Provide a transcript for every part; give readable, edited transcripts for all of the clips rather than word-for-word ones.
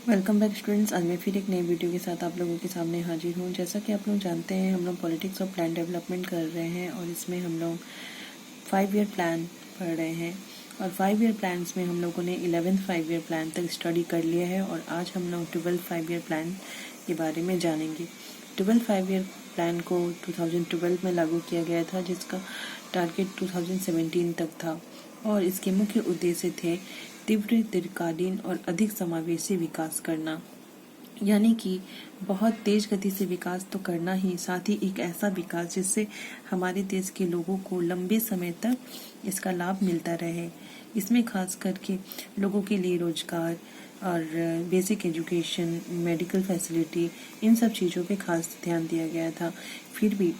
Welcome back students. आज मैं फिर एक नई वीडियो के साथ आप लोगों के सामने हाजिर हूँ। जैसा कि आप लोग जानते हैं, हम लोग पॉलिटिक्स और प्लान डेवलपमेंट कर रहे हैं और इसमें हम लोग 5 ईयर प्लान पढ़ रहे हैं। और 5 ईयर प्लान्स में हम लोगों ने 11th 5 ईयर प्लान तक स्टडी कर लिया है और आज हम लोग 12th 5 ईयर प्लान के बारे में जानेंगे। 12th 5 ईयर प्लान को 2012 में लागू किया गया था, जिसका टारगेट 2017 तक था और इसके मुख्य उद्देश्य थे तीव्र दीर्घकालीन और अधिक समावेशी विकास करना, यानी कि बहुत तेज गति से विकास तो करना ही, साथ ही एक ऐसा विकास जिससे हमारे देश के लोगों को लंबे समय तक इसका लाभ मिलता रहे। इसमें खास करके लोगों के लिए रोजगार और बेसिक एजुकेशन, मेडिकल फैसिलिटी, इन सब चीज़ों पे खास ध्यान दिया गया था। फिर भी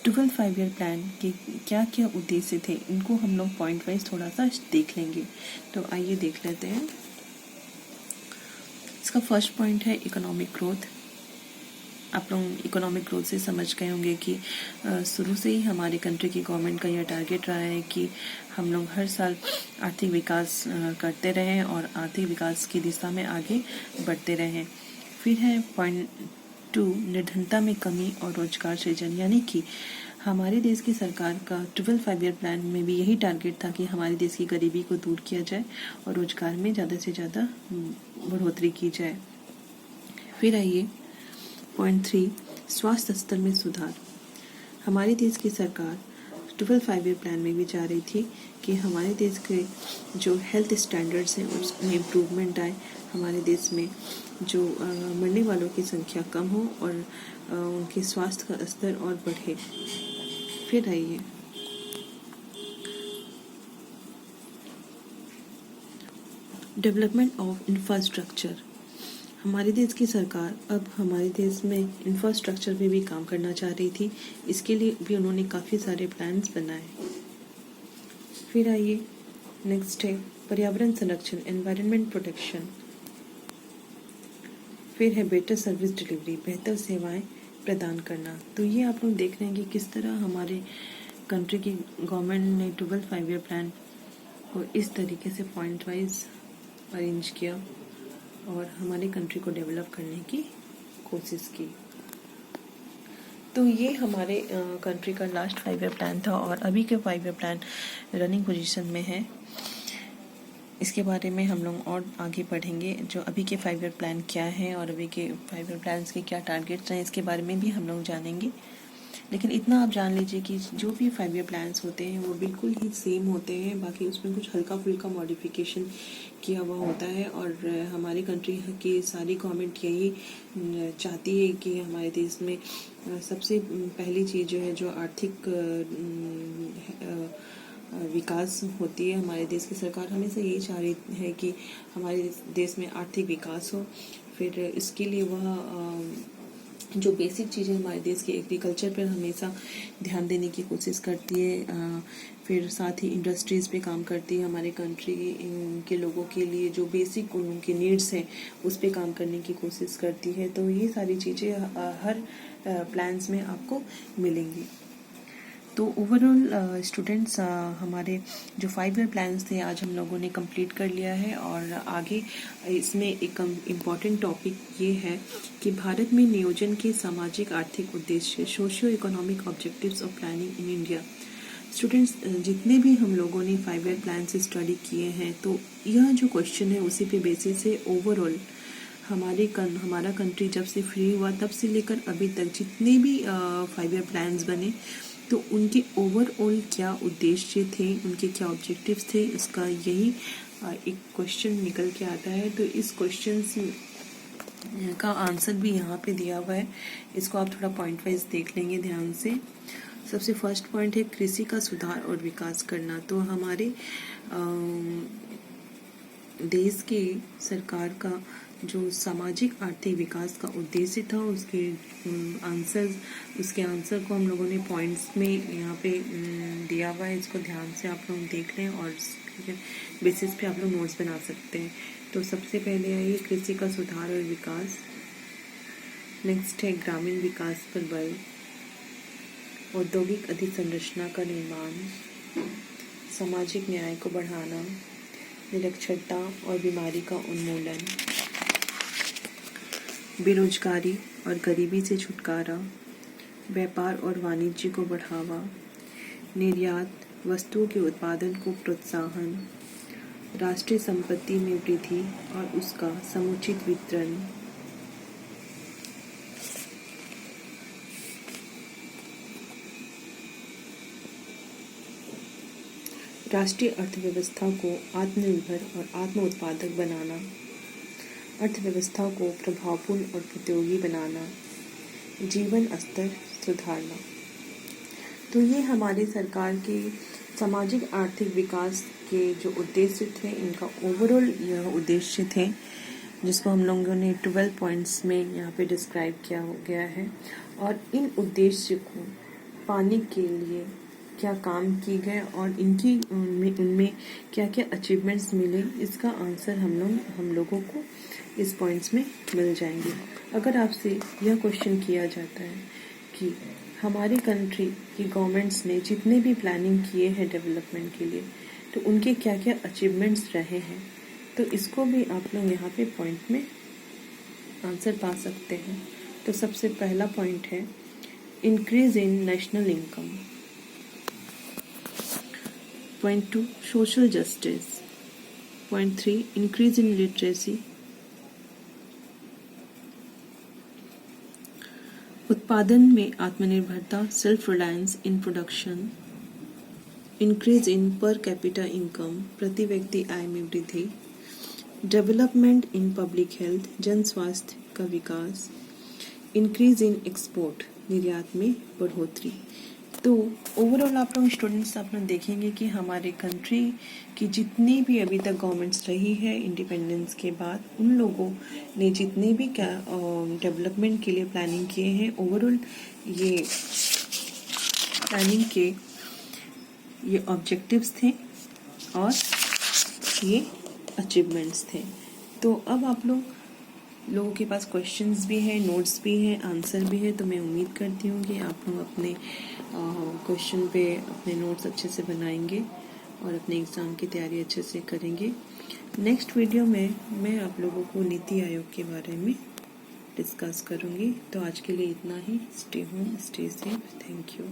12th 5 ईयर प्लान के क्या क्या उद्देश्य थे, इनको हम लोग पॉइंट वाइज थोड़ा सा देख लेंगे। तो आइए देख लेते हैं। इसका फर्स्ट पॉइंट है इकोनॉमिक ग्रोथ। आप लोग इकोनॉमिक ग्रोथ से समझ गए होंगे कि शुरू से ही हमारे कंट्री की गवर्नमेंट का यह टारगेट रहा है कि हम लोग हर साल आर्थिक विकास करते रहें और आर्थिक विकास की दिशा में आगे बढ़ते रहें। फिर है पॉइंट 2, निर्धनता में कमी और रोजगार सृजन, यानी कि हमारे देश की सरकार का 12th 5 ईयर प्लान में भी यही टारगेट था कि हमारे देश की गरीबी को दूर किया जाए और रोजगार में ज़्यादा से ज़्यादा बढ़ोतरी की जाए। फिर आइए पॉइंट 3, स्वास्थ्य स्तर में सुधार। हमारे देश की सरकार 12th 5 ईयर प्लान में भी चाह रही थी कि हमारे देश के जो हेल्थ स्टैंडर्ड्स हैं उसमें इम्प्रूवमेंट आए, हमारे देश में जो मरने वालों की संख्या कम हो और उनके स्वास्थ्य का स्तर और बढ़े। फिर आइए डेवलपमेंट ऑफ इंफ्रास्ट्रक्चर। हमारे देश की सरकार अब हमारे देश में इंफ्रास्ट्रक्चर पे भी काम करना चाह रही थी। इसके लिए भी उन्होंने काफ़ी सारे प्लान्स बनाए। फिर आइए नेक्स्ट है पर्यावरण संरक्षण, एनवायरनमेंट प्रोटेक्शन। फिर है बेटर सर्विस डिलीवरी, बेहतर सेवाएं प्रदान करना। तो ये आप लोग देख रहे हैं कि किस तरह हमारे कंट्री की गवर्नमेंट ने 12th 5 ईयर प्लान को इस तरीके से पॉइंट वाइज अरेंज किया और हमारे कंट्री को डेवलप करने की कोशिश की। तो ये हमारे कंट्री का लास्ट 5 ईयर प्लान था और अभी के 5 ईयर प्लान रनिंग पोजीशन में है। इसके बारे में हम लोग और आगे पढ़ेंगे, जो अभी के 5 ईयर प्लान क्या है और अभी के 5 ईयर प्लान्स के क्या टारगेट्स हैं, इसके बारे में भी हम लोग जानेंगे। लेकिन इतना आप जान लीजिए कि जो भी 5 ईयर प्लान्स होते हैं वो बिल्कुल ही सेम होते हैं, बाकी उसमें कुछ हल्का फुल्का मॉडिफिकेशन किया हुआ होता है। और हमारी कंट्री की सारी गवर्नमेंट यही चाहती है कि हमारे देश में सबसे पहली चीज़ जो है, जो आर्थिक विकास होती है। हमारे देश की सरकार हमेशा यही चाह रही है कि हमारे देश में आर्थिक विकास हो। फिर इसके लिए वह जो बेसिक चीज़ें हमारे देश के एग्रीकल्चर पर हमेशा ध्यान देने की कोशिश करती है। फिर साथ ही इंडस्ट्रीज़ पे काम करती है। हमारे कंट्री के लोगों के लिए जो बेसिक उनकी नीड्स हैं उस पे काम करने की कोशिश करती है। तो ये सारी चीज़ें हर प्लान्स में आपको मिलेंगी। तो ओवरऑल स्टूडेंट्स, हमारे जो 5 ईयर प्लान्स थे आज हम लोगों ने कंप्लीट कर लिया है। और आगे इसमें एक इम्पॉर्टेंट टॉपिक ये है कि भारत में नियोजन के सामाजिक आर्थिक उद्देश्य, socio economic objectives of planning in India. Students, जितने भी हम लोगों ने 5 ईयर प्लान से स्टडी किए हैं, तो यह जो क्वेश्चन है उसी पे बेसिस से ओवरऑल हमारा कंट्री जब से फ्री हुआ तब से लेकर अभी तक जितने भी 5 ईयर प्लान्स बने, तो उनके ओवरऑल क्या उद्देश्य थे, उनके क्या ऑब्जेक्टिव्स थे, इसका यही एक क्वेश्चन निकल के आता है। तो इस क्वेश्चन का आंसर भी यहाँ पे दिया हुआ है, इसको आप थोड़ा पॉइंट वाइज देख लेंगे ध्यान से। सबसे फर्स्ट पॉइंट है कृषि का सुधार और विकास करना। तो हमारे देश की सरकार का जो सामाजिक आर्थिक विकास का उद्देश्य था, उसके आंसर को हम लोगों ने पॉइंट्स में यहाँ पे दिया हुआ है। इसको ध्यान से आप लोग देख लें और बेसिस पे आप लोग नोट्स बना सकते हैं। तो सबसे पहले है ये कृषि का सुधार और विकास। नेक्स्ट है ग्रामीण विकास पर बल, औद्योगिक अधोसंरचना का निर्माण, सामाजिक न्याय को बढ़ाना, निरक्षरता और बीमारी का उन्मूलन। बेरोजगारी और गरीबी से छुटकारा, व्यापार और वाणिज्य को बढ़ावा, निर्यात, वस्तुओं के उत्पादन को प्रोत्साहन, राष्ट्रीय संपत्ति में वृद्धि और उसका समुचित वितरण, राष्ट्रीय अर्थव्यवस्था को आत्मनिर्भर और आत्म उत्पादक बनाना, अर्थव्यवस्था को प्रभावपूर्ण और प्रतियोगी बनाना, जीवन स्तर सुधारना। तो ये हमारे सरकार के सामाजिक आर्थिक विकास के जो उद्देश्य थे, इनका ओवरऑल यह उद्देश्य थे, जिसको हम लोगों ने 12 पॉइंट्स में यहाँ पे डिस्क्राइब किया हो गया है। और इन उद्देश्य को पाने के लिए क्या काम किए गए और उनमें क्या क्या अचीवमेंट्स मिले, इसका आंसर हम लोगों को इस पॉइंट्स में मिल जाएंगे। अगर आपसे यह क्वेश्चन किया जाता है कि हमारी कंट्री की गवर्नमेंट्स ने जितने भी प्लानिंग किए हैं डेवलपमेंट के लिए, तो उनके क्या क्या अचीवमेंट्स रहे हैं, तो इसको भी आप लोग यहाँ पे पॉइंट में आंसर पा सकते हैं। तो सबसे पहला पॉइंट है increase in national income. Point 2, social justice. Point 3, increase in literacy. उत्पादन में आत्मनिर्भरता, self reliance in production, increase in per capita income, प्रति व्यक्ति आय में वृद्धि, डेवलपमेंट इन पब्लिक हेल्थ, जन स्वास्थ्य का विकास, इंक्रीज इन एक्सपोर्ट, निर्यात में बढ़ोतरी। तो ओवरऑल आप लोग स्टूडेंट्स आप लोग देखेंगे कि हमारे कंट्री की जितनी भी अभी तक गवर्नमेंट्स रही है इंडिपेंडेंस के बाद, उन लोगों ने जितने भी क्या डेवलपमेंट के लिए प्लानिंग किए हैं, ओवरऑल ये प्लानिंग के ये ऑब्जेक्टिव्स थे और ये अचीवमेंट्स थे। तो अब आप लोगों के पास क्वेश्चंस भी हैं, नोट्स भी हैं, आंसर भी है। तो मैं उम्मीद करती हूँ कि आप लोग अपने क्वेश्चन पे अपने नोट्स अच्छे से बनाएंगे और अपने एग्ज़ाम की तैयारी अच्छे से करेंगे। नेक्स्ट वीडियो में मैं आप लोगों को नीति आयोग के बारे में डिस्कस करूँगी। तो आज के लिए इतना ही। Stay home, stay safe. Thank you.